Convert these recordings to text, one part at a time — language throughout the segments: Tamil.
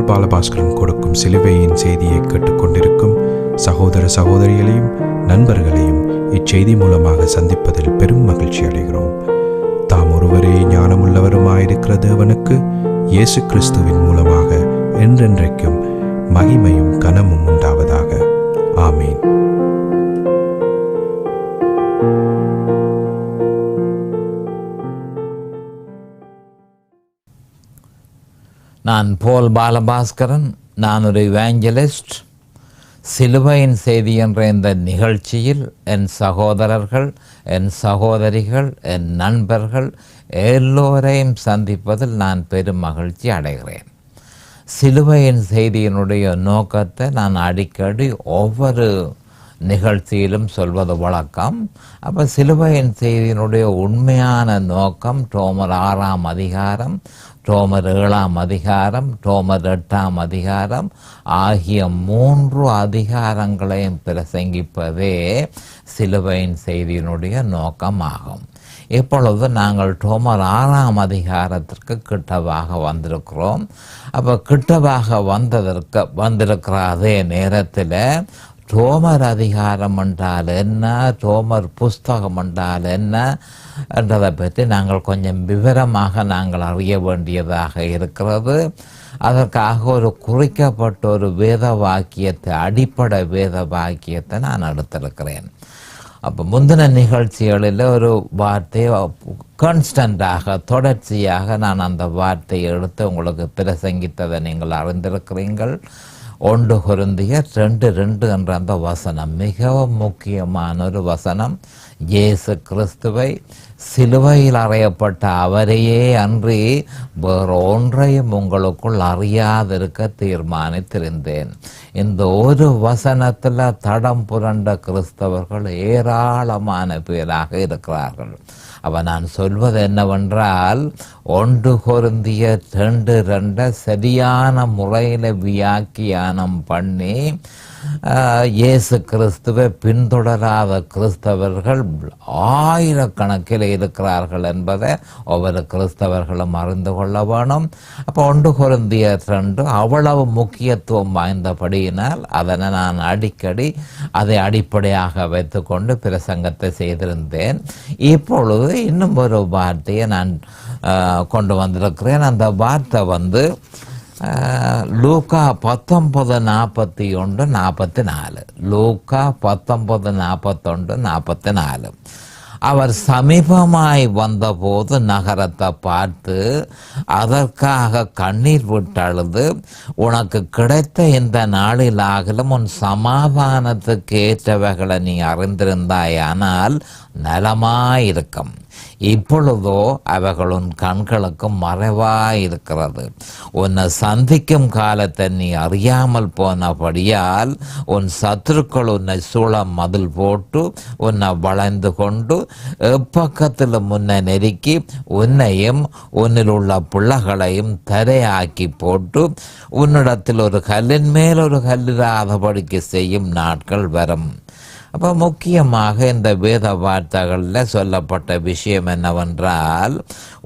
பால் பாலபாஸ்கரன் கொடுக்கும் சிலுவையின் செய்தியை கேட்டுக்கொண்டிருக்கும் சகோதர சகோதரிகளையும் நண்பர்களையும் இச்செய்தி மூலமாக சந்திப்பதில் பெரும் மகிழ்ச்சி அடைகிறோம். தாம் ஒருவரே ஞானமுள்ளவருமாயிருக்கிற தேவனுக்கு இயேசு கிறிஸ்துவின் மூலமாக என்றென்றைக்கும் மகிமையும் கனமும் உண்டாவதாக. ஆமீன். நான் போல் பாலபாஸ்கரன். நான் ஒரு இவாஞ்சலிஸ்ட். சிலுவையின் செய்தி என்ற இந்த நிகழ்ச்சியில் என் சகோதரர்கள், என் சகோதரிகள், என் நண்பர்கள் எல்லோரையும் சந்திப்பதில் நான் பெரும் மகிழ்ச்சி அடைகிறேன். சிலுவையின் செய்தியினுடைய நோக்கத்தை நான் அடிக்கடி ஒவ்வொரு நிகழ்ச்சியிலும் சொல்வது வழக்கம். அப்போ சிலுவையின் செய்தியினுடைய உண்மையான நோக்கம் ரோமர் 6ஆம் அதிகாரம், ரோமர் 7ஆம் அதிகாரம், ரோமர் 8ஆம் அதிகாரம் ஆகிய 3 அதிகாரங்களையும் பிரசங்கிப்பதே சிலுவையின் செய்தியினுடைய நோக்கமாகும். இப்பொழுது நாங்கள் ரோமர் 6ஆம் அதிகாரத்திற்கு கிட்டவாக வந்திருக்கிறோம். அப்போ கிட்டவாக வந்திருக்கிற அதே நேரத்தில் ரோமர் அதிகாரம் என்றால் என்ன, ரோமர் புஸ்தகம் என்றால் என்ன என்றதை பற்றி நாங்கள் கொஞ்சம் விவரமாக நாங்கள் அறிய வேண்டியதாக இருக்கிறது. அதற்காக ஒரு குறிக்கப்பட்ட ஒரு வேத வாக்கியத்தை, அடிப்படை வேத வாக்கியத்தை நான் எடுத்திருக்கிறேன். அப்போ முந்தின நிகழ்ச்சிகளில் ஒரு வார்த்தையை கான்ஸ்டண்டாக, தொடர்ச்சியாக நான் அந்த வார்த்தையை எடுத்து உங்களுக்கு பிரசங்கித்ததை நீங்கள் அறிந்திருக்கிறீர்கள். 1 கொரிந்தியர் 2:2 என்ற அந்த வசனம் மிகவும் முக்கியமான ஒரு வசனம். இயேசு கிறிஸ்துவை சிலுவையில் அறையப்பட்ட அவரையே அன்றி வேறு ஒன்றையும் உங்களுக்குள் அறியாதிருக்க தீர்மானித்திருந்தேன். இந்த ஒரு வசனத்தில் தடம் புரண்ட கிறிஸ்தவர்கள் ஏராளமான பேராக இருக்கிறார்கள். அவ நான் சொல்வது என்னவென்றால், 1 கொரிந்தியர் 2:2 சரியான முறையில் வியாக்கியானம் பண்ணி இயேசு கிறிஸ்துவை பின்தொடராத கிறிஸ்தவர்கள் ஆயிரக்கணக்கில் இருக்கிறார்கள் என்பதை ஒவ்வொரு கிறிஸ்தவர்களும் அறிந்து கொள்ள வேணும். அப்போ 1 கொரிந்தியர் 2 அவ்வளவு முக்கியத்துவம் வாய்ந்தபடியினால் அதனை நான் அடிக்கடி அதை அடிப்படையாக வைத்துக்கொண்டு பிரசங்கத்தை செய்திருந்தேன். இப்பொழுது இன்னும் ஒரு வார்த்தையை நான் கொண்டு வந்திருக்கிறேன். அந்த வார்த்தை லூக்கா 19:41-44. லூக்கா 19:41-44. அவர் சமீபமாய் வந்தபோது நகரத்தை பார்த்து அதற்காக கண்ணீர் விட்டழுது, உனக்கு கிடைத்த இந்த நாளிலாகிலும் உன் சமாதானத்துக்கு ஏற்றவைகளை நீ அறிந்திருந்தாயானால் நலமாயிருக்கும். இப்பொழுதோ அவைகள் உன் கண்களுக்கு மறைவாயிருக்கிறது. உன்னை சந்திக்கும் காலத்தை நீ அறியாமல் போனபடியால் உன் சத்துருக்கள் உன்னை சூழ மதில் போட்டு உன்னை வளைந்து கொண்டு எப்பக்கத்தில் முன்னை நெருக்கி உன்னையும் உன்னில் உள்ள பிள்ளைகளையும் தரையாக்கி போட்டு உன்னிடத்தில் ஒரு கல்லின் மேல் ஒரு கல்லிராதபடிக்கு செய்யும் நாட்கள் வரும். அப்போ முக்கியமாக இந்த வேத வார்த்தைகளில் சொல்லப்பட்ட விஷயம் என்னவென்றால்,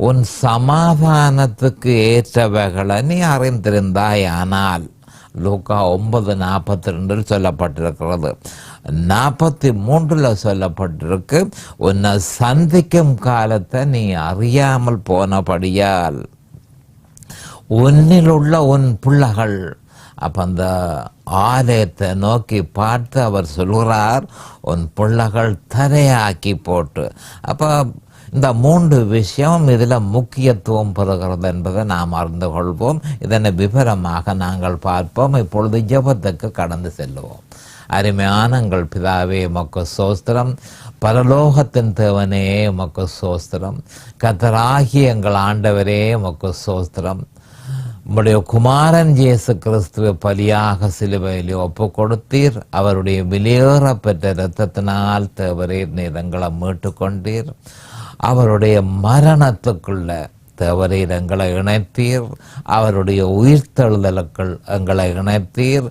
உன் சமாதானத்துக்கு ஏற்றவைகளை நீ அறிந்திருந்தாயானால். லூக்கா 9:42 சொல்லப்பட்டிருக்கிறது. 43 சொல்லப்பட்டிருக்கு, உன்னை சந்திக்கும் காலத்தை நீ அறியாமல் போனபடியால் உன்னில் உள்ள உன் பிள்ளைகள். அப்போ அந்த ஆலயத்தை நோக்கி பார்த்து அவர் சொல்கிறார், உன் பிள்ளைகள் தரையாக்கி போட்டு. அப்போ இந்த 3 விஷயம் இதில் முக்கியத்துவம் பெறுகிறது என்பதை நாம் அறிந்து கொள்வோம். இதனை விவரமாக நாங்கள் பார்ப்போம். இப்பொழுது ஜெபத்துக்கு கடந்து செல்லுவோம். அருமையான எங்கள் பிதாவே, உமக்கு ஸ்தோத்திரம். பரலோகத்தின் தேவனே, உமக்கு ஸ்தோத்திரம். கர்த்தராகிய எங்கள் ஆண்டவரே, உமக்கு ஸ்தோத்திரம். உம்முடைய குமாரன் இயேசு கிறிஸ்துவை பலியாக சிலுவையிலே ஒப்பு கொடுத்தீர். அவருடைய வெளியேறப்பெற்ற இரத்தத்தினால் தேவரீர் நீர் எங்களை மீட்டு கொண்டீர். அவருடைய மரணத்துக்குள்ள தேவரீர் எங்களை இணைத்தீர். அவருடைய உயிர்த்தெழுதலுக்குள் எங்களை இணைத்தீர்.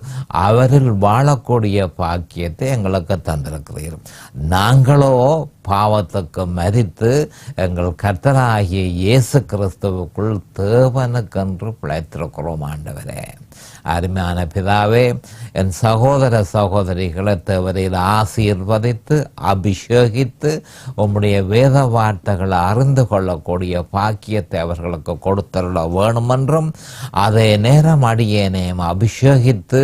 அவரில் வாழக்கூடிய பாக்கியத்தை எங்களுக்கு தந்திருக்கிறீர். நாங்களோ பாவத்துக்கு மரித்து எங்கள் கர்த்தராகிய இயேசு கிறிஸ்துவுக்குள் தேவனுக்கென்று பிழைத்திருக்கிறோம் ஆண்டவரே. அருமையான பிதாவே, என் சகோதர சகோதரிகளை தேவரையில் ஆசீர்வதித்து அபிஷேகித்து உம்முடைய வேத வார்த்தைகளை அறிந்து கொள்ளக்கூடிய பாக்கியத்தை அவர்களுக்கு கொடுத்தருள வேணுமென்றும், அதே நேரம் அடியேனையும் அபிஷேகித்து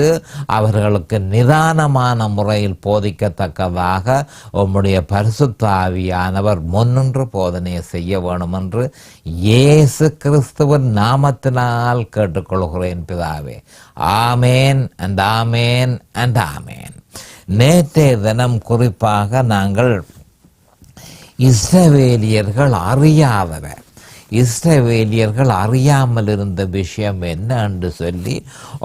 அவர்களுக்கு நிதானமான முறையில் போதிக்கத்தக்கதாக உம்முடைய பரிசுத்த ஆவியானவர் முன்னின்று போதனையை செய்ய வேணுமென்று இயேசு கிறிஸ்துவின் நாமத்தினால் கேட்டுக்கொள்கிறேன் பிதாவே. ஆமேன் அண்ட் ஆமேன் அண்ட் ஆமேன். நேற்றைய தினம் குறிப்பாக நாங்கள் இஸ்ரவேலியர்கள் அறியாமல் இருந்த விஷயம் என்ன என்று சொல்லி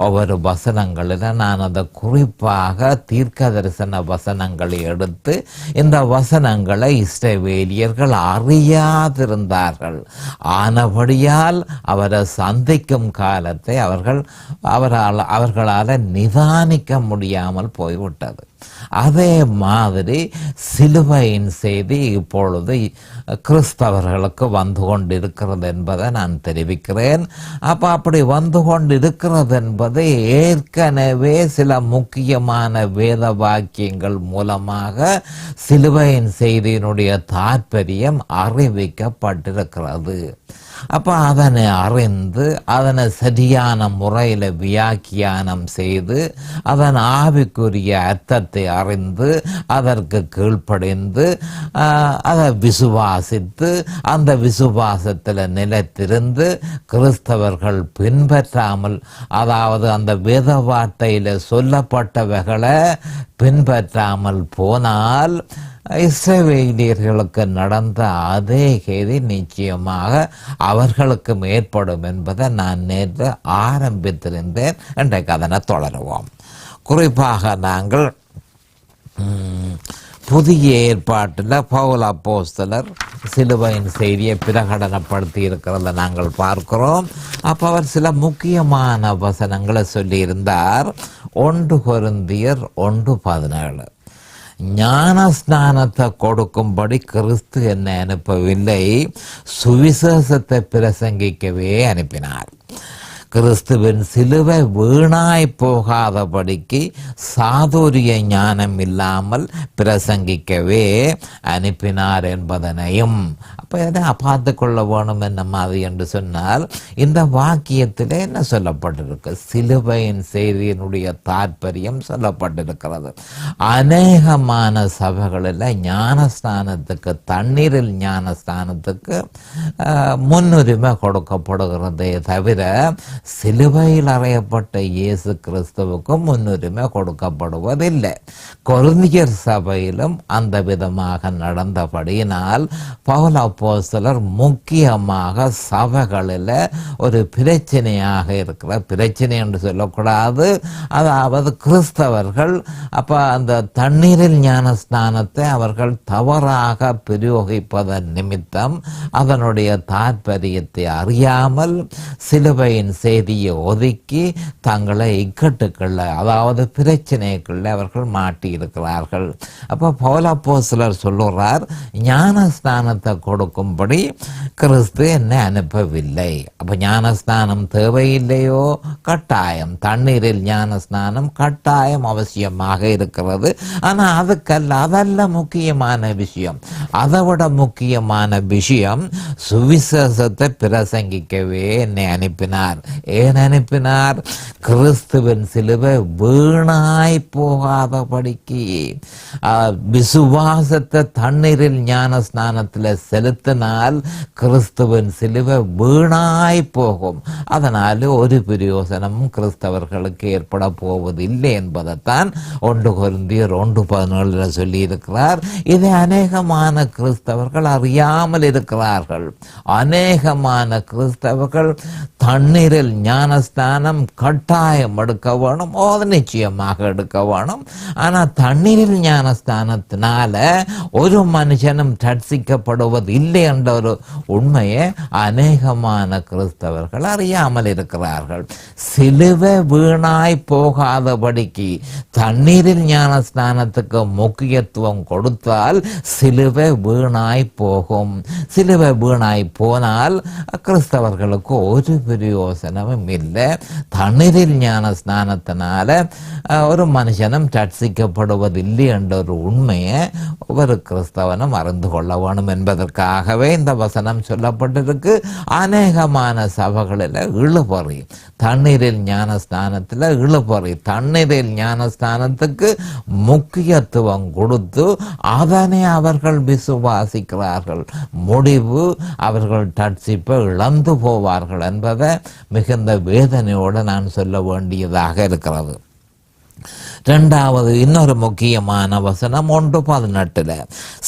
ஒவ்வொரு வசனங்களில் நான் அதை குறிப்பாக தீர்க்க தரிசன வசனங்களை எடுத்து இந்த வசனங்களை இஸ்ரவேலியர்கள் அறியாதிருந்தார்கள். ஆனபடியால் அவரை சந்திக்கும் காலத்தை அவர்களால் நிதானிக்க முடியாமல் போய்விட்டது. அதே மாதிரி சிலுவையின் செய்தி இப்பொழுது கிறிஸ்தவர்களுக்கு வந்து கொண்டிருக்கிறது என்பதை நான் தெரிவிக்கிறேன். அப்படி வந்து கொண்டிருக்கிறது என்பது ஏற்கனவே சில முக்கியமான வேத வாக்கியங்கள் மூலமாக சிலுவையின் செய்தியினுடைய தாற்பயம் அறிவிக்கப்பட்டிருக்கிறது. அதனை அறிந்து அதனை சரியான முறையில் வியாக்கியானம் செய்து அதன் ஆவிக்குரிய அர்த்தத்தை அறிந்து அதற்கு கீழ்ப்படிந்து அதை விசுவாசித்து அந்த விசுவாசத்தில் நிலைத்திருந்து கிறிஸ்தவர்கள் பின்பற்றாமல், அதாவது அந்த வேத வார்த்தையில் சொல்லப்பட்டவைகளை பின்பற்றாமல் போனால் இஸ்ரவேலியர்களுக்கு நடந்த அதே கேதி நிச்சயமாக அவர்களுக்கும் ஏற்படும் என்பதை நான் நேற்று ஆரம்பித்திருந்தேன். இன்றைக்கு அதனை தொடருவோம். குறிப்பாக நாங்கள் புதிய ஏற்பாட்டில் பவுல் அப்போஸ்தலர் சிலுவையின் செய்தியை பிரகடனப்படுத்தி இருக்கிறத நாங்கள் பார்க்கிறோம். அவர் சில முக்கியமான வசனங்களை சொல்லியிருந்தார். 1 கொரிந்தியர் 1:17, ஞானஸ்நானத்தை கொடுக்கும்படி கிறிஸ்து என்னை அனுப்பவில்லை, சுவிசேஷத்தை பிரசங்கிக்கவே அனுப்பினார். கிறிஸ்துவின் சிலுவை வீணாய் போகாதபடிக்கு சாதுரிய ஞானம் இல்லாமல் பிரசங்கிக்கவே அனுப்பினார் என்பதனையும் என்ன பார்த்து கொள்ள வேணும் என்ன மாதிரி என்று சொன்னால், இந்த வாக்கியத்தில் என்ன சொல்லப்பட்டிருக்கு? சிலுவையின் செய்தியினுடைய தாற்பயம் சொல்லப்பட்டிருக்கிறது. அநேகமான சபைகளில் ஞானஸ்தானத்துக்கு, தண்ணீரில் ஞானஸ்தானத்துக்கு முன்னுரிமை கொடுக்கப்படுகிறதே தவிர சிலுவையில் அறையப்பட்ட இயேசு கிறிஸ்துவுக்கு முன்னுரிமை கொடுக்கப்படுவதில்லை. கொரிந்தியர் சபையிலும் அந்த விதமாக நடந்தபடியினால் பவுல் அப்போஸ்தலர் முக்கியமாக சபைகளில் ஒரு பிரச்சனையாக இருக்கிற, பிரச்சனை என்று சொல்லக்கூடாது, அதாவது கிறிஸ்தவர்கள் அந்த தண்ணீரில் ஞான ஸ்நானத்தை அவர்கள் தவறாக பிரயோகிப்பதன் நிமித்தம் அதனுடைய தாற்பயத்தை அறியாமல் சிலுவையின் செய்தியை ஒதுக்கி தங்களை இக்கட்டுக்கள், அதாவது பிரச்சனைக்குள்ள அவர்கள் மாட்டியிருக்கிறார்கள். பவுல் அப்போஸ்தலர் சொல்லுறார், ஞான ஸ்நானத்தை கொடுக்கும்படி கிறிஸ்து என்னை அனுப்பவில்லை. ஞானஸ்நானம் தேவையில்லையோ? கட்டாயம். தண்ணீரில் ஞானஸ்நானம் கட்டாயம் அவசியமாக இருக்கிறது. ஆனால் அதல்ல முக்கியமான விஷயம். அதை விட முக்கியமான விஷயம், சுவிசேஷத்தை பிரசங்கிக்கவே என்னை அனுப்பினார். ஏன் அனுப்பினார்? கிறிஸ்துவின் சிலுவை வீணாய் போகாதபடிக்கு. விசுவாசத்தை தண்ணீரில் ஞான ஸ்நானத்தில் செலுத்தினால் கிறிஸ்துவின் சிலுவை வீணாய் போகும். அதனால் ஒரு பிரயோசனமும் கிறிஸ்தவர்களுக்கு ஏற்பட போவதில்லை என்பதைத்தான் 1 கொரிந்தியர் 1:17 சொல்லி இருக்கிறார். இதை அநேகமான கிறிஸ்தவர்கள் அறியாமல் இருக்கிறார்கள். அநேகமான கிறிஸ்தவர்கள் தண்ணீரில் தண்ணீரில் ஞானஸ்தானம் கட்டாயம் எடுக்க வேணும், அது நிச்சயமாக எடுக்க வேணும். ஆனால் தண்ணீரில் ஞானஸ்தானத்தினால ஒரு மனுஷனும் ரட்சிக்கப்படுவது இல்லை என்ற ஒரு உண்மையை அநேகமான கிறிஸ்தவர்கள் அறியாமல் இருக்கிறார்கள். சிலுவை வீணாய் போகாதபடிக்கு தண்ணீரில் ஞானஸ்தானத்துக்கு முக்கியத்துவம் கொடுத்தால் சிலுவை வீணாய் போகும். சிலுவை வீணாய் போனால் கிறிஸ்தவர்களுக்கு ஒரு பிரயோசனமும் இல்லை. தண்ணீரில் ஞான ஸ்நானத்தினால ஒரு மனுஷனும் ரட்சிக்கப்படுவதில்லை என்ற ஒரு உண்மையை ஒரு கிறிஸ்தவனும் அறிந்து கொள்ள வேணும் என்பதற்காகவே இந்த வசனம் சொல்லப்பட்டிருக்கு. அநேகமான சபைகளில் இழுபறி, தண்ணீரில் ஞான ஸ்நானத்தில் இழுபறி, தண்ணீரில் ஞான ஸ்நானத்துக்கு முக்கியத்துவம் கொடுத்து அதனை அவர்கள் விசுவாசிக்கிறார்கள். முடிவு அவர்கள் ரட்சிப்பை இழந்து போவார்கள் என்பதை மிகுந்த வேதனையோடு நான் சொல்ல வேண்டியதாக இருக்கிறது. இரண்டாவது இன்னொரு முக்கியமான வசனம் 1:18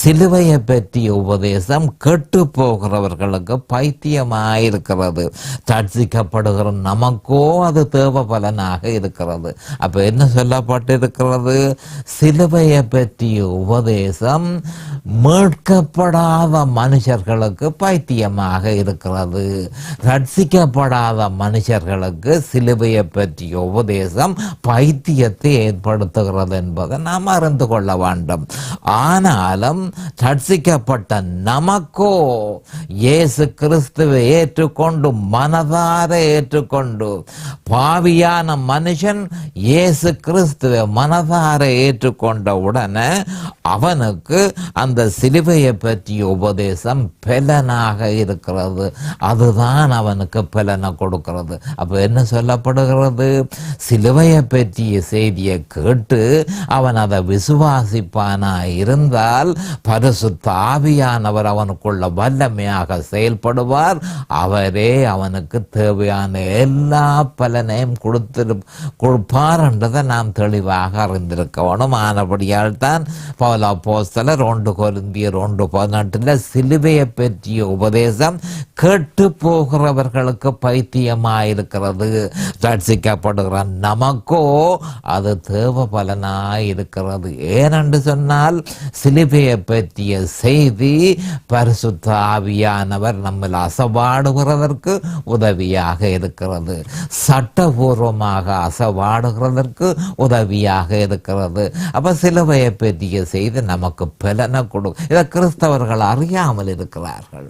சிலுவையை பற்றிய உபதேசம் கெட்டு போகிறவர்களுக்கு பைத்தியமாயிருக்கிறது, ரட்சிக்கப்படுகிற நமக்கோ அது தேவ பலனாக இருக்கிறது. அப்ப என்ன சொல்லப்பட்டிருக்கிறது? சிலுவையை பற்றிய உபதேசம் மீட்கப்படாத மனுஷர்களுக்கு பைத்தியமாக இருக்கிறது. ரட்சிக்கப்படாத மனுஷர்களுக்கு சிலுவையை பற்றிய உபதேசம் பைத்தியத்தை ஏற்படுத்துகிறது என்பதை நாம் அறிந்து கொள்ள வேண்டும். ஆனாலும் ரட்சிக்கப்பட்ட நமக்கோ இயேசு கிறிஸ்துவை ஏற்றுக்கொண்டு மனதார ஏற்றுக்கொண்டு பாவியான மனுஷன் இயேசு கிறிஸ்துவை மனதார ஏற்றுக்கொண்ட உடனே அவனுக்கு அந்த சிலுவையை பற்றிய உபதேசம் பலனாக இருக்கிறது. அதுதான் அவனுக்கு பலனை கொடுக்கிறது. அப்ப என்ன சொல்லப்படுகிறது? சிலுவையை பற்றிய செய்தியை கேட்டு அவன் அதை விசுவாசிப்பானா இருந்தால் பரிசுத்த ஆவியானவர் அவனுக்குள்ள வல்லமையாக செயல்படுவார். அவரே அவனுக்கு தேவையான எல்லா பலனையும் கொடுப்பார் என்றதை நாம் தெளிவாக அறிந்திருக்க வேணும். ஆனபடியால் தான் பவுல் அப்போஸ்தலர் 2 கொரிந்தியர் 1:18 சிலுவையை பற்றிய உபதேசம் கேட்டு போகிறவர்களுக்கு பைத்தியமாயிருக்கிறது, ரட்சிக்கப்படுகிற நமக்கோ அது தேவ பலனாயிருக்கிறது. ஏனென்று சொன்னால் சிலுவையை பற்றிய செய்தி பரிசுத்த ஆவியானவர் நம்மில் அசைவாடுகிறதற்கு உதவியாக இருக்கிறது, சட்டபூர்வமாக அசைவாடுகிறதற்கு உதவியாக இருக்கிறது. அப்ப சிலுவையை பற்றிய செய்தி நமக்கு பலனை கொடுக்கும். இதை கிறிஸ்தவர்கள் அறியாமல் இருக்கிறார்கள்.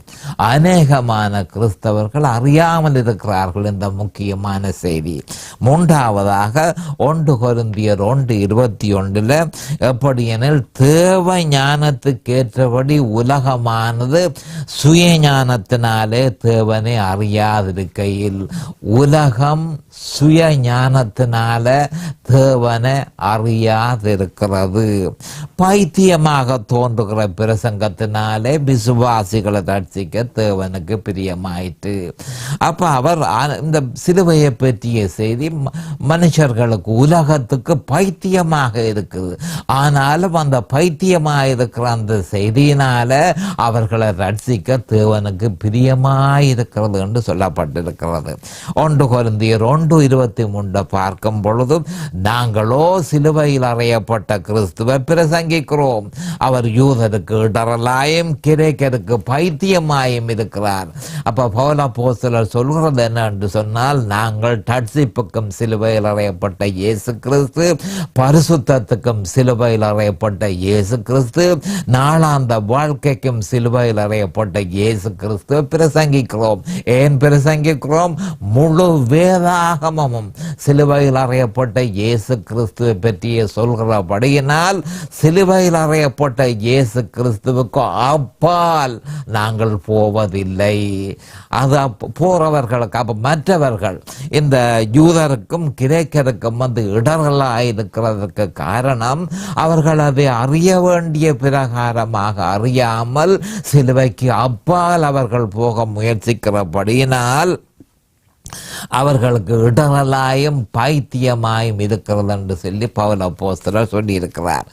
அநேகமான கிறிஸ்தவர்கள் அறியாமல் இருக்கிறார்கள் இந்த முக்கியமான செய்தி. மூன்றாவதாக 1 கொரிந்தியர் 1:21 எப்படியெனில் தேவ ஞானத்துக்கேற்றபடி உலகமானது சுய ஞானத்தினாலே தேவனை அறியாதிருக்கையில் உலகம் சுய ஞானத்தினால தேவனை அறியாதிருக்கிறது. பைத்தியமாக தோன்றுகிற பிரசங்கத்தினாலே விசுவாசிகளை ரட்சிக்க தேவனுக்கு பிரியமாயிற்று. அப்ப அவர் இந்த சிலுவையை பற்றிய செய்தி மனுஷர்களுக்கு உலகத்துக்கு பைத்தியமாக இருக்குது. ஆனாலும் அந்த பைத்தியமாக இருக்கிற அந்த செய்தியினால அவர்களை ரட்சிக்க தேவனுக்கு பிரியமாயிருக்கிறது என்று சொல்லப்பட்டிருக்கிறது. 1 கொரிந்தியர் 1:23 பார்க்கும் பொழுது நாங்களோ சிலுவையில் அறையப்பட்ட கிறிஸ்துவை பிரசங்கிக்கிறோம். அவர் யூதருக்கு இடரலாயும் கிரேக்கருக்கு பைத்தியமாயும் இருக்கிறார். அப்ப பவுல் அப்போஸ்தலர் சொல்கிறது என்ன என்று சொன்னால், நாங்கள் ரட்சிப்புக்கும் சிலுவையில் அறையப்பட்ட இயேசு கிறிஸ்து, பரிசுத்தத்துக்கும் சிலுவையில் அறையப்பட்ட இயேசு கிறிஸ்து, நாளாந்த வாழ்க்கைக்கும் சிலுவையில் அறையப்பட்ட இயேசு கிறிஸ்துவை பிரசங்கிக்கிறோம். ஏன் பிரசங்கிக்கிறோம்? முழு வேதாகமமும் சிலுவையில் அறையப்பட்ட இயேசு கிறிஸ்துவை பற்றிய சொல்கிறபடியினால் சிலுவையில் அறையப்பட்ட இயேசு கிறிஸ்துவுக்கு அப்பால் நாங்கள் போவதில்லை. அது போறவர்களுக்கு அப்ப மற்றவர்கள் இந்த யூதருக்கும் கிரேக்கருக்கும் வந்து இடர்களாயிருக்கிறதுக்கு காரணம் அவர்கள் அதை அறிய வேண்டிய பிரகாரமாக அறியாமல் சிலுவைக்கு அப்பால் அவர்கள் போக முயற்சிக்கிறபடியினால் அவர்களுக்கு இடரலாயும் பைத்தியமாயும் இருக்கிறது என்று சொல்லி பவுல் அப்போஸ்தலர் சொல்லியிருக்கிறார்.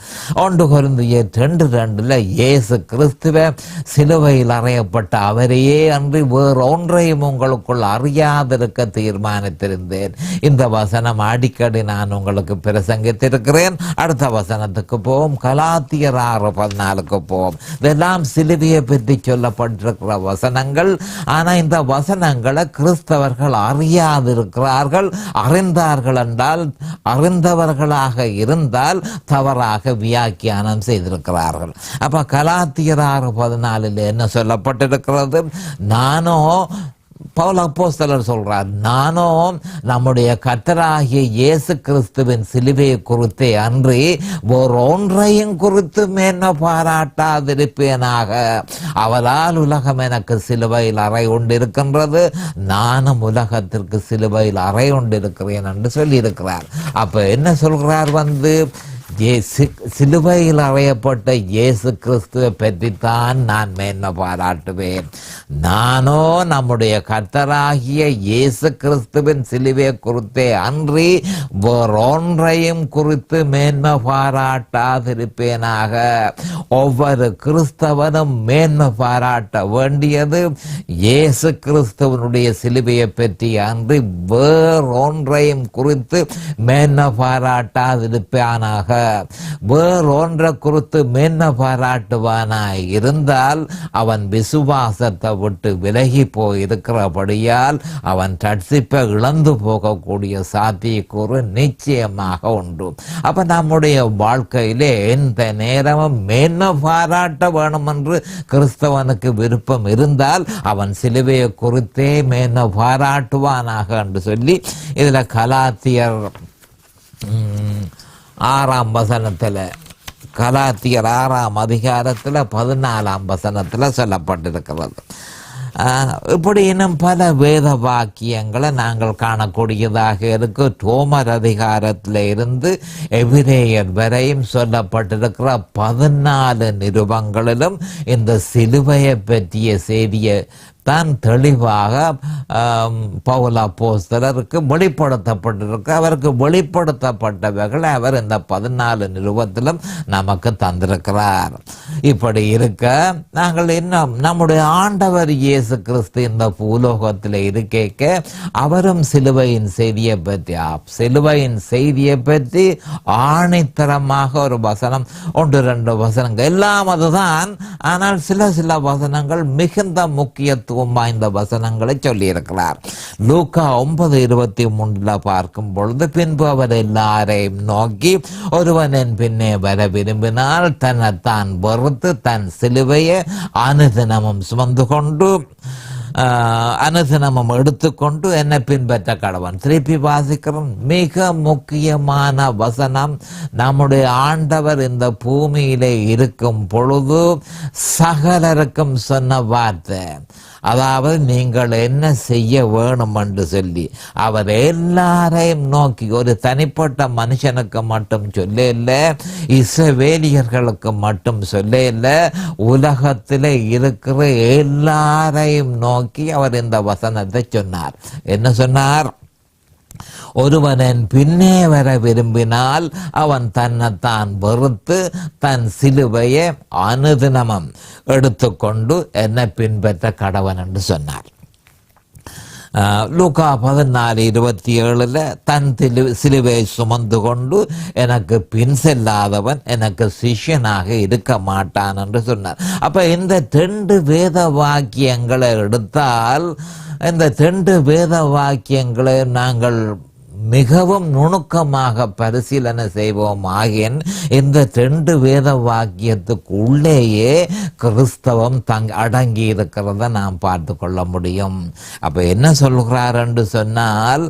1 கொரிந்தியர் 2:2 இயேசு கிறிஸ்துவ சிலுவையில் அறையப்பட்ட அவரையே அன்றி வேறு ஒன்றையும் உங்களுக்குள் அறியாதிருக்க தீர்மானித்திருந்தேன். இந்த வசனம் அடிக்கடி நான் உங்களுக்கு பிரசங்கித்திருக்கிறேன். அடுத்த வசனத்துக்கு போவோம். கலாத்தியர் 6:14 போவோம். இதெல்லாம் சிலுவையை பற்றி சொல்லப்பட்டிருக்கிற வசனங்கள். ஆனால் இந்த வசனங்களை கிறிஸ்தவர்கள் அறியாதிருக்கிறார்கள். அறிந்தார்கள் என்றால் அறிந்தவர்களாக இருந்தால் தவறாக வியாக்கியானம் செய்திருக்கிறார்கள். அப்ப கலாத்தியர் 6:14 என்ன சொல்லப்பட்டிருக்கிறது? நானோ, பவுல் அப்போஸ்தலர் சொல்றார், நானோ நம்முடைய கர்த்தராகிய இயேசு கிறிஸ்துவின் சிலுவையை குறித்தே அன்றி ஒரு ஒன்றையும் குறித்து மேன்மை பாராட்டாதிருப்பேனாக. அவரால் உலகம் எனக்கு சிலுவையில் அறை உண்டிருக்கின்றது, நானும் உலகத்திற்கு சிலுவையில் அறை உண்டிருக்கிறேன் என்று சொல்லியிருக்கிறார். அப்ப என்ன சொல்கிறார்? சிலுவையில் அறையப்பட்ட இயேசு கிறிஸ்துவை பற்றித்தான் நான் மேன்மை பாராட்டுவேன். நானோ நம்முடைய கர்த்தராகிய இயேசு கிறிஸ்துவின் சிலுவை குறித்தே அன்றி வேறொன்றையும் குறித்து மேன்மை பாராட்டாதிருப்பேனாக. ஒவ்வொரு கிறிஸ்தவனும் மேன்மை பாராட்ட வேண்டியது இயேசு கிறிஸ்துவனுடைய சிலுவையை பற்றி அன்றி வேறொன்றையும் குறித்து மேன்மை பாராட்டாதிருப்பானாக. வேறொன்றை குறித்து மேன்மை பாராட்டுவானாய் இருந்தால் அவன் விசுவாசத்தை விட்டு விலகி போயிருக்கிறபடியால் அவன் ரட்சிப்பை இழந்து போகக்கூடிய சாத்தியக்கூறு நிச்சயமாக உண்டு. அப்ப நம்முடைய வாழ்க்கையிலே எந்த நேரமும் மேன்மை பாராட்ட வேணும் என்று கிறிஸ்தவனுக்கு விருப்பம் இருந்தால் அவன் சிலுவையை குறித்தே மேன்மை பாராட்டுவானாக என்று சொல்லி இதுல கலாத்தியர் 6ஆம் வசனத்தில், கலாத்தியர் 6ஆம் அதிகாரத்தில் 14ஆம் வசனத்தில் சொல்லப்பட்டிருக்கிறது. இப்படி இன்னும் பல வேத வாக்கியங்களை நாங்கள் காணக்கூடியதாக இருக்கு. ரோமர் அதிகாரத்தில் இருந்து எபிரேயர் வரையும் சொல்லப்பட்டிருக்கிற 14 நிருபங்களிலும் இந்த சிலுவையை பற்றிய செய்தியை தான் தெளிவாக பவுல் அப்போஸ்தலருக்கு வெளிப்படுத்தப்பட்டிருக்கு. அவருக்கு வெளிப்படுத்தப்பட்டவைகளை அவர் இந்த 14 நிருபத்திலும் நமக்கு தந்திருக்கிறார். இப்படி இருக்க நாங்கள் இன்னும் நம்முடைய ஆண்டவர் இயேசு கிறிஸ்து இந்த பூலோகத்தில் இருக்க அவரும் சிலுவையின் செய்தியை பற்றி ஆணித்தரமாக ஒரு வசனம் 1-2 வசனங்கள் எல்லாம் அதுதான். ஆனால் சில வசனங்கள் மிகுந்த முக்கியத்துவம் வாய்ந்த வசனங்களை சொல்லி இருக்கிறார். லூக்கா 9:23 பார்க்கும் பொழுது, பின்பு அவர் எல்லாரையும் நோக்கி, ஒருவன் என் பின்னே வர விரும்பினால் தன்னைத்தான் வெறுத்து தன் சிலுவையை அனுதினமும் சுமந்து கொண்டு அனுதினமும் எடுத்துக்கொண்டு என்னை பின்பற்ற கடவன். திருப்பி வாசிக்கிறோம். மிக முக்கியமான வசனம். நம்முடைய ஆண்டவர் இந்த பூமியிலே இருக்கும் பொழுது சகலருக்கும் சொன்ன வார்த்தை, அதாவது நீங்கள் என்ன செய்ய வேணும் என்று சொல்லி அவர் எல்லாரையும் நோக்கி, ஒரு தனிப்பட்ட மனுஷனுக்கு மட்டும் சொல்ல இல்லை, இஸ்ரவேலியர்களுக்கு மட்டும் சொல்ல இல்லை, உலகத்தில் இருக்கிற எல்லாரையும் நோக்கி அவர் இந்த வசனத்தை சொன்னார். என்ன சொன்னார்? ஒருவன் பின்னே வர விரும்பினால் அவன் தன்னைத்தான் வெறுத்து தன் சிலுவையை அனுதினமும் எடுத்துக்கொண்டு என்னை பின்பற்ற கடவன் என்று சொன்னார். லூக்கா 14:27 தன் சிலுவை சுமந்து கொண்டு எனக்கு பின் செல்லாதவன் எனக்கு சிஷ்யனாக இருக்க மாட்டான் என்று சொன்னார். அப்ப இந்த 2 வேத வாக்கியங்களை எடுத்தால், இந்த 2 வேத வாக்கியங்களை நாங்கள் மிகவும் நுணுக்கமாக பரிசீலனை செய்வோம். ஆகியன் இந்த 2 வேத வாக்கியத்துக்கு உள்ளேயே கிறிஸ்தவம் அடங்கி இருக்கிறத நாம் பார்த்து கொள்ள முடியும். அப்ப என்ன சொல்கிறார் என்று சொன்னால்,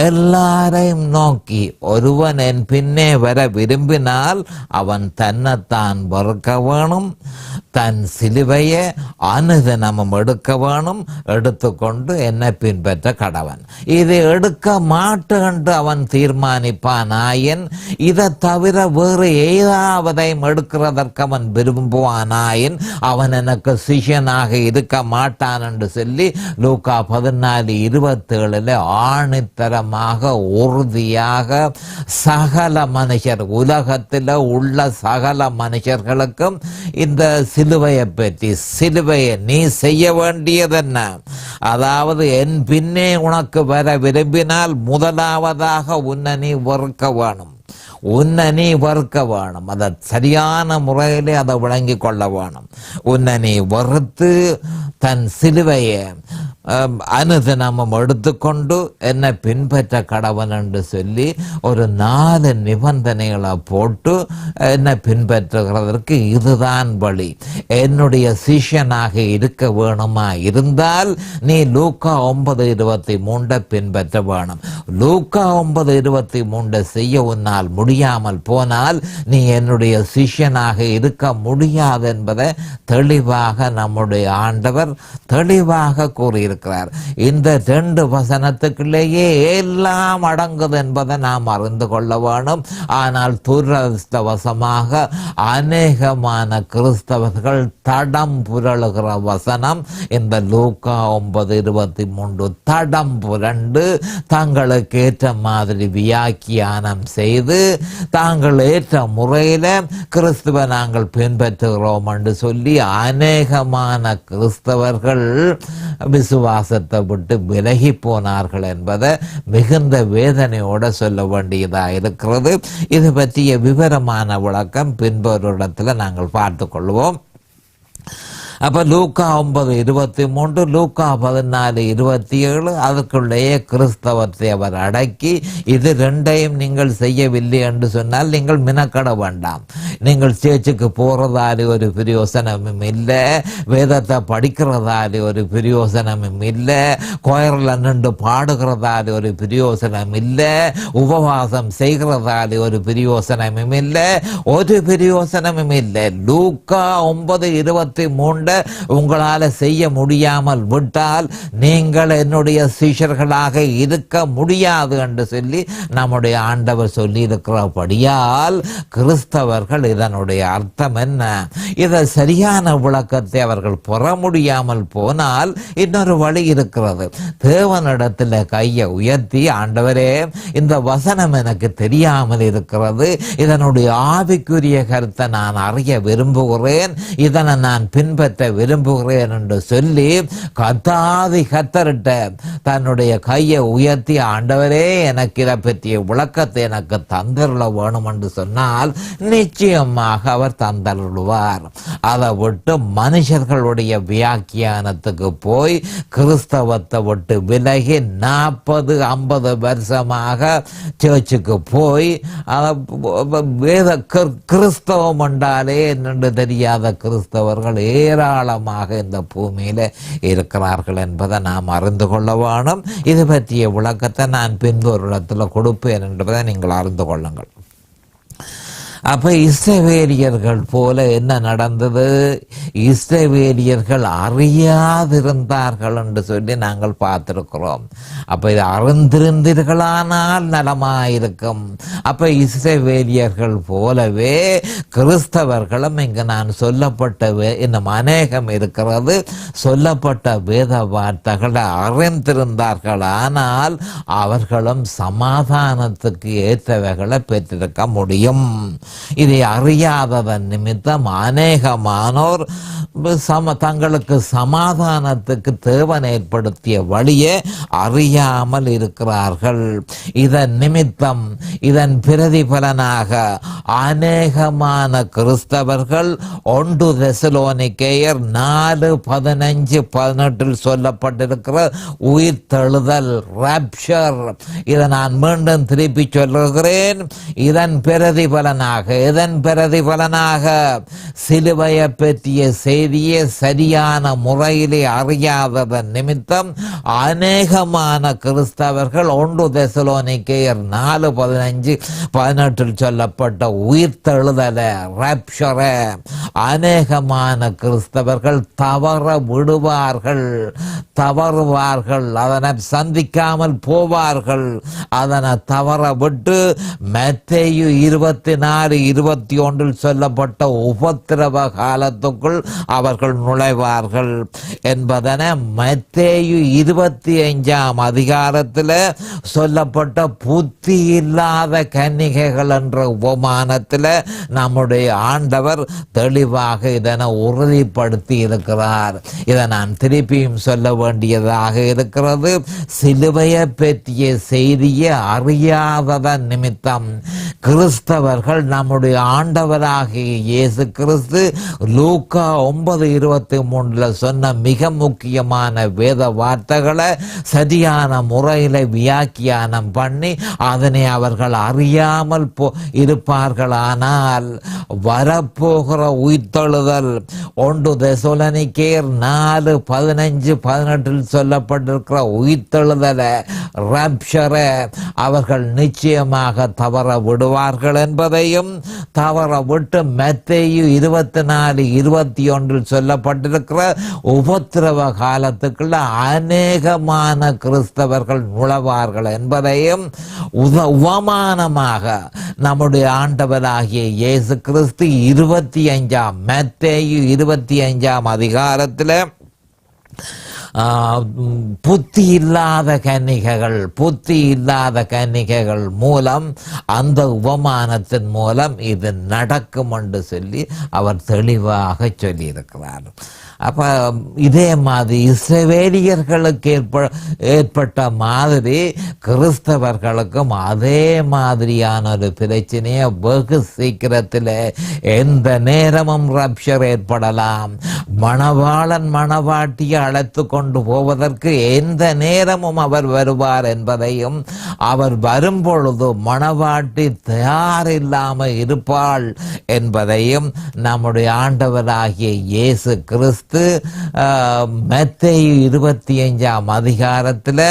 எல்லாரையும் நோக்கி, ஒருவன் என் பின்னே வர விரும்பினால் அவன் தன்னைத்தான் வெறுக்க வேணும், தன் சிலுவையை அனுதினமும் எடுக்க வேணும், எடுத்துக்கொண்டு என்னை பின்பற்ற கடவன். இது எடுக்க மாட்டேன் அவன் தீர்மானிப்பானாயின், இதை தவிர வேறு ஏதாவதையும் எடுக்கிறதற்கு அவன் விரும்புவானாயின் அவன் எனக்கு சிஷ்யனாக இருக்க மாட்டான் என்று சொல்லி லூக்கா 14:27 ஆணித்தரமாக உறுதியாக சகல மனுஷர், உலகத்தில் உள்ள சகல மனுஷர்களுக்கும் இந்த சிலுவையை பற்றி, சிலுவையை நீ செய்ய வேண்டியதென்ன, அதாவது என் பின்னே உனக்கு வர விரும்பினால் முதலாவதாக உன்னை நீ வெறுக்க வேணும், உன்னை நீ வெறுக்க வேணும். அதை சரியான முறையிலே அதை விளங்கி கொள்ள வேணும். உன்னை நீ வெறுத்து தன் சிலுவையை அனுதினமும் எடுத்துக்கொண்டு என்னை பின்பற்ற கடவன் என்று சொல்லி ஒரு 4 நிபந்தனைகளை போட்டு என்னை பின்பற்றுகிறதற்கு இதுதான் வழி. என்னுடைய சிஷ்யனாக இருக்க வேணுமா இருந்தால் நீ லூக்கா 9:23 பின்பற்ற வேணும். லூக்கா 9:23 செய்ய உன்னால் முடியாமல் போனால் நீ என்னுடைய சிஷ்யனாக இருக்க முடியாது என்பதை தெளிவாக நம்முடைய ஆண்டவர் தெளிவாக கூறியிருக்கிறார். இந்த 2 வசனத்துக்குள்ளேயே எல்லாம் அடங்குது என்பதை நாம் அறிந்து கொள்ள வேணும். ஆனால் துரதிர்ஷ்டவசமாக அநேகமான கிறிஸ்தவர்கள் தடம் புரளுகிற வசனம் இந்த லூக்கா 9:23 தடம் புரண்டு தங்களுக்கு ஏற்ற மாதிரி வியாக்கியானம் செய்து தாங்கள் ஏற்ற முறையில் கிறிஸ்துவ நாங்கள் பின்பற்றுகிறோம் என்று சொல்லி அநேகமான கிறிஸ்தவர்கள் விசுவாசத்தை விட்டு விலகி போனார்கள் என்பதை மிகுந்த வேதனையோடு சொல்ல வேண்டியதாக இருக்கிறது. இது பற்றிய விவரமான விளக்கம் பின்பொரு இடத்துல நாங்கள் பார்த்து கொள்வோம். அப்போ லூக்கா 9:23, லூக்கா 14:27 அதுக்குள்ளேயே கிறிஸ்தவத்தை அவர் அடக்கி இது 2ஐயும் நீங்கள் செய்யவில்லை என்று சொன்னால் நீங்கள் மினக்கட வேண்டாம். நீங்கள் சேர்ச்சுக்கு போகிறதாலே ஒரு பிரயோசனமும் இல்லை, வேதத்தை படிக்கிறதாலே ஒரு பிரயோசனமும் இல்லை, கோயிலில் நின்று பாடுகிறதாலே ஒரு பிரயோசனம் இல்லை, உபவாசம் செய்கிறதாலே ஒரு பிரயோசனமும் இல்லை, ஒரு பிரயோசனமும் இல்லை. லூக்கா 9:23 உங்களால் செய்ய முடியாமல் விட்டால் நீங்கள் என்னுடைய சிஷ்யர்களாக இருக்க முடியாது என்று சொல்லி நம்முடைய ஆண்டவர் சொல்லி இருக்கிறபடியால் கிறிஸ்தவர்கள் இதனுடைய அர்த்தம் என்ன, இதை சரியான விளக்கத்தை அவர்கள் பெற முடியாமல் போனால் இன்னொரு வழி இருக்கிறது. தேவனிடத்தில் கையை உயர்த்தி, ஆண்டவரே இந்த வசனம் எனக்கு தெரியாமல் இருக்கிறது, இதனுடைய ஆவிக்குரிய கருத்தை நான் அறிய விரும்புகிறேன், இதனை நான் பின்பற்ற விரும்புகிறேன் என்று சொல்லி கத்தாதி கத்தரிட்ட தன்னுடைய கையை உயர்த்தி, ஆண்டவரே எனக்கு இதை பற்றிய விளக்கத்தை எனக்கு தந்தருள வேணும் என்று சொன்னால் நிச்சயமாக அவர் தந்தருள்வார். அதை விட்டு மனுஷர்களுடைய வியாக்கியானத்துக்கு போய் கிறிஸ்தவத்தை விட்டு விலகி 40-50 வருஷமாக சர்ச்சுக்கு போய் வேத கிறிஸ்தவம் என்றாலே என்னென்று தெரியாத கிறிஸ்தவர்கள் ஏராளமாக இந்த பூமியில் இருக்கிறார்கள் என்பதை நாம் அறிந்து கொள்ள வேணும். இது பற்றிய விளக்கத்தை நான் பின்பு ஒரு இடத்துல கொடுப்பேன் என்பதை நீங்கள் அறிந்து கொள்ளுங்கள். அப்போ இஸ்ரவேலியர்கள் போல என்ன நடந்தது, இஸ்ரவேலியர்கள் அறியாதிருந்தார்கள் என்று சொல்லி நாங்கள் பார்த்திருக்கிறோம். அப்போ இது அறிந்திருந்தீர்களானால் நலமாயிருக்கும். அப்போ இஸ்ரவேலியர்கள் போலவே கிறிஸ்தவர்களும் இங்கு நான் சொல்லப்பட்ட இன்னும் அநேகம் இருக்கிறது, சொல்லப்பட்ட வேத வார்த்தைகளை அறிந்திருந்தார்கள், ஆனால் அவர்களும் சமாதானத்துக்கு ஏற்றவைகளை பெற்றிருக்க முடியும். இதை அறியாததன் நிமித்தம் அநேகமானோர் தங்களுக்கு சமாதானத்துக்கு தேவன் ஏற்படுத்திய வழியை அறியாமல் இருக்கிறார்கள். இதன் நிமித்தம் இதன் பிரதிபலனாக அநேகமான கிறிஸ்தவர்கள் 1 தெசலோனிக்கேயர் 4:15-18 சொல்லப்பட்டிருக்கிற உயிர்த்தெழுதல், ராப்சர், இதை நான் மீண்டும் திருப்பி சொல்லுகிறேன். இதன் பிரதிபலனாக இதன் பிரதிபலனாக சிலுவையை பற்றிய செய்தியை சரியான முறையிலே அறியாததன் நிமித்தம் அநேகமான கிறிஸ்தவர்கள் 1 தெசலோனிக்கேயர் 4:15-18 சொல்லப்பட்ட உயிர்த்தெழுதல ராப்சர அநேகமான கிறிஸ்தவர்கள் தவறுவார்கள், அதனை சந்திக்காமல் போவார்கள். அதனை தவற விட்டு மத்தேயு 24:21 சொல்லப்பட்ட உபத்திரவ காலத்துக்குள் அவர்கள் நுழைவார்கள் என்பதனை மத்தேயு 25 அதிகாரத்தில் சொல்லப்பட்ட புத்தி இல்லாத கன்னிகைகள் என்ற உபமானத்தில் நம்முடைய ஆண்டவர் தெளிவாக இதனை உறுதிப்படுத்தி இருக்கிறார். இதை நான் திருப்பியும் சொல்ல வேண்டியதாக இருக்கிறது. சிலுவையை பற்றிய செய்தியை அறியாததன் நிமித்தம் கிறிஸ்தவர்கள் நம்முடைய ஆண்டவராகிய இயேசு கிறிஸ்து லூக்கா 9:23 சொன்ன மிக முக்கியமான வேத வார்த்தைகளை சரியான முறையில் வியாக்கியானம் பண்ணி அதனை அவர்கள் அறியாமல் இருப்பார்களானால் வரப்போகிற உயிர்த்தெழுதல் 1 தெசலோனிக்கேயர் 4:15-18 சொல்லப்பட்டிருக்கிற உயிர்த்தெழுதலை ராப்சரை அவர்கள் நிச்சயமாக தவற விடுவார்கள் என்பதையும், தவற விட்டு மத்தேயு 24:21 சொல்லப்பட்டிருக்கிற உபத்திரவ காலத்துக்குள்ள அநேகமான கிறிஸ்தவர்கள் நுழைவார்கள் என்பதையும் உவமானமாக நம்முடைய ஆண்டவராகிய இயேசு கிறிஸ்து 25 மத்தேயு 25 அதிகாரத்தில் புத்தி இல்லாத கன்னிகைகள் மூலம் அந்த உபமானத்தின் மூலம் இது நடக்கும் என்று சொல்லி அவர் தெளிவாக சொல்லியிருக்கிறார். அப்போ இதே மாதிரி இஸ்ரவேலியர்களுக்கு ஏற்பட்ட மாதிரி கிறிஸ்தவர்களுக்கும் அதே மாதிரியான ஒரு பிரச்சனையை வெகு சீக்கிரத்தில் எந்த நேரமும் ரப்ஷர் ஏற்படலாம். மணவாளன் மணவாட்டியை அழைத்து கொண்டு போவதற்கு எந்த நேரமும் அவர் வருவார் என்பதையும், அவர் வரும்பொழுது மணவாட்டி தயாரில்லாமல் இருப்பாள் என்பதையும் நம்முடைய ஆண்டவராகிய இயேசு கிறிஸ்து மத்தேயு 25 அதிகாரத்தில்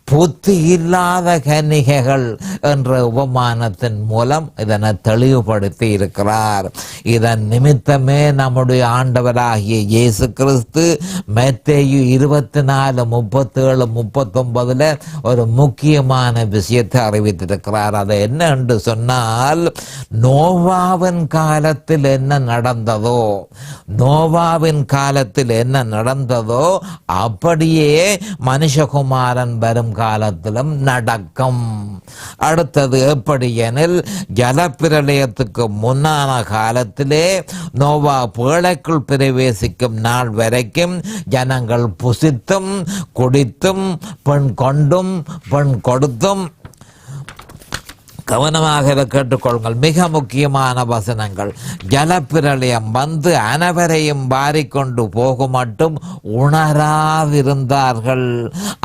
புத்தி இல்லாத கன்னிகைகள் என்ற உபமானத்தின் மூலம் இதனை தெளிவுபடுத்தி இருக்கிறார். இதன் நிமித்தமே நம்முடைய ஆண்டவராகிய இயேசு கிறிஸ்து மத்தேயு 24:37-39 ஒரு முக்கியமான விஷயத்தை அறிவித்திருக்கிறார். அது என்ன என்று சொன்னால், நோவாவின் காலத்தில் என்ன நடந்ததோ அப்படியே மனுஷகுமாரன் வரும் காலத்திலும் நடக்கும். அடுத்தது எப்படி எனில், ஜலப்பிரளயத்துக்கு முன்னான காலத்திலே நோவா பேழைக்குள் பிரவேசிக்கும் நாள் வரைக்கும் ஜனங்கள் புசித்தும் குடித்தும் பெண் கொண்டும் பெண் கொடுத்தும், கவனமாக கேட்டுக்கொள்ளுங்கள், மிக முக்கியமான வசனங்கள். ஜலப்பிரளயம் வந்து அனைவரையும் வாரிக்கொண்டு போக மட்டும் உணராதிருந்தார்கள்.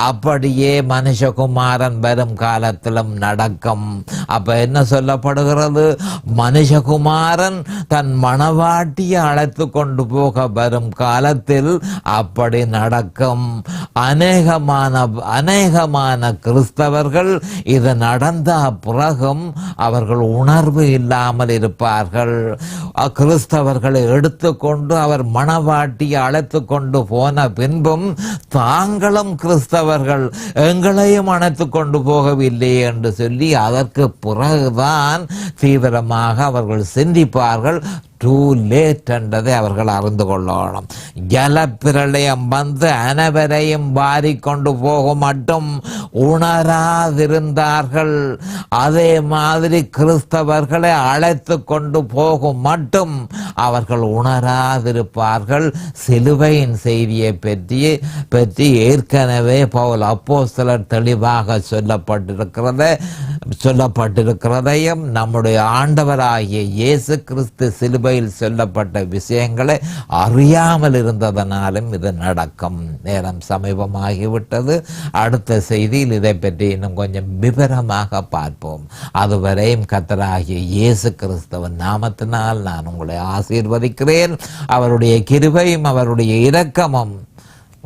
அப்படியே மனுஷகுமாரன் வரும் காலத்திலும் நடக்கும். அப்ப என்ன சொல்லப்படுகிறது? மனுஷகுமாரன் தன் மணவாட்டியை அழைத்து கொண்டு போக வரும் காலத்தில் அப்படி நடக்கும். அநேகமான கிறிஸ்தவர்கள் இது நடந்த பிறகு அவர்கள் உணர்வு இல்லாமல் இருப்பார்கள். கிறிஸ்தவர்களை எடுத்துக்கொண்டு அவர் மணவாட்டியை அழைத்து கொண்டு போன பின்பும் தாங்களும் கிறிஸ்தவர்கள் எங்களையும் அழைத்து கொண்டு போகவில்லை என்று சொல்லி அதற்கு பிறகுதான் தீவிரமாக அவர்கள் சிந்திப்பார்கள். டூ லேட் என்றதை அவர்கள் அறிந்து கொள்ளணும். ஜலப்பிரளயம் வந்து அனைவரையும் வாரிக்கொண்டு போக மட்டும் உணராதிருந்தார்கள். அதே மாதிரி கிறிஸ்தவர்களை அழைத்து கொண்டு போகும் மட்டும் அவர்கள் உணராதிருப்பார்கள். சிலுவையின் செய்தியை பற்றி ஏற்கனவே பவுல் அப்போஸ்தலர் தெளிவாக சொல்லப்பட்டிருக்கிறதையும் நம்முடைய ஆண்டவராகிய இயேசு கிறிஸ்து சிலுவை சிலுவையில் சொல்லப்பட்ட விஷயங்களை அறியாமல் இருந்ததனாலும் இது நடக்கும். நேரம் சமீபமாகிவிட்டது. அடுத்த செய்தியில் இதை பற்றி இன்னும் கொஞ்சம் விவரமாக பார்ப்போம். அதுவரையும் கர்த்தராகிய இயேசு கிறிஸ்துவின் நாமத்தினால் நான் உங்களை ஆசீர்வதிக்கிறேன். அவருடைய கிருபையும் அவருடைய இரக்கமும்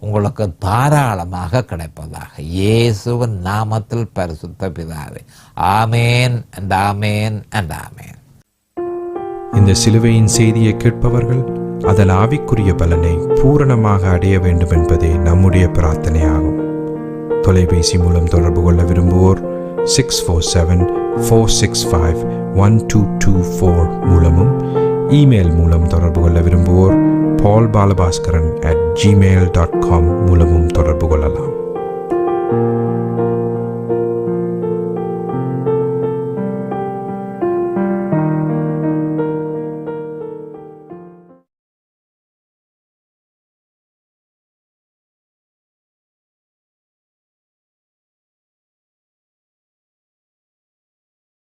உங்களுக்கு தாராளமாக கிடைப்பதாக இயேசுவின் நாமத்தில் பரிசுத்த பிதாவே. ஆமேன் அண்ட் ஆமேன் அண்ட் ஆமேன். இந்த சிலுவையின் செய்தியை கேட்பவர்கள் அதன் ஆவிக்குரிய பலனை பூரணமாக அடைய வேண்டும் என்பதே நம்முடைய பிரார்த்தனையாகும். தொலைபேசி மூலம் தொடர்பு கொள்ள விரும்புவோர் 647-465-1224 மூலமும், இமெயில் மூலம் தொடர்பு கொள்ள விரும்புவோர் paulbalabhaskaran@gmail.com மூலமும் தொடர்பு கொள்ளலாம்.